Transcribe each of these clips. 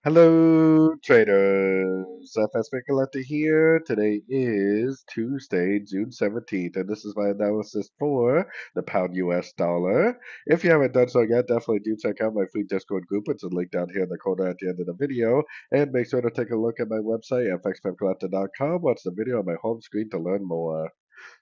Hello, traders. FX Pip Collector here. Today is Tuesday, June 17th, and this is my analysis for the pound US dollar. If you haven't done so yet, definitely do check out my free Discord group. It's a link down here in the corner at the end of the video. And make sure to take a look at my website, fxpipcollector.com. Watch the video on my home screen to learn more.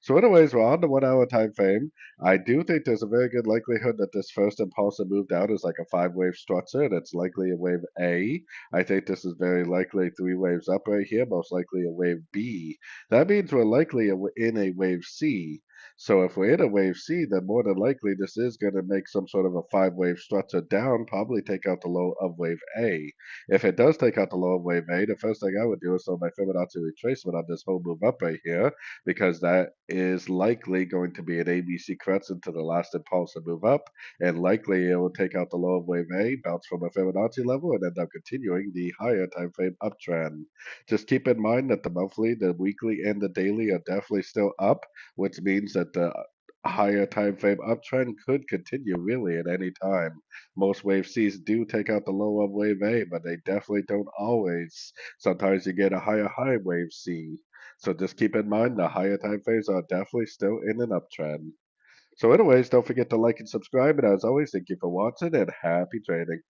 So anyways, we're on the 1 hour time frame. I do think there's a very good likelihood that this first impulsive move down is like a five-wave structure, and it's likely a wave A. I think this is very likely three waves up right here, most likely a wave B. That means we're likely in a wave C. So if we're in a wave C, then more than likely this is going to make some sort of a five-wave structure down, probably take out the low of wave A. If it does take out the low of wave A, the first thing I would do is show my Fibonacci retracement on this whole move up right here, because that is likely going to be an ABC crescent to the last impulsive move up, and likely it will take out the low of wave A, bounce from a Fibonacci level, and end up continuing the higher time frame uptrend. Just keep in mind that the monthly, the weekly, and the daily are definitely still up, which means that the higher time frame uptrend could continue really at any time. Most wave C's do take out the low of wave A, but they definitely don't always. Sometimes you get a higher high wave C. So just keep in mind the higher time frames are definitely still in an uptrend. So anyways, don't forget to like and subscribe. And as always, thank you for watching and happy trading.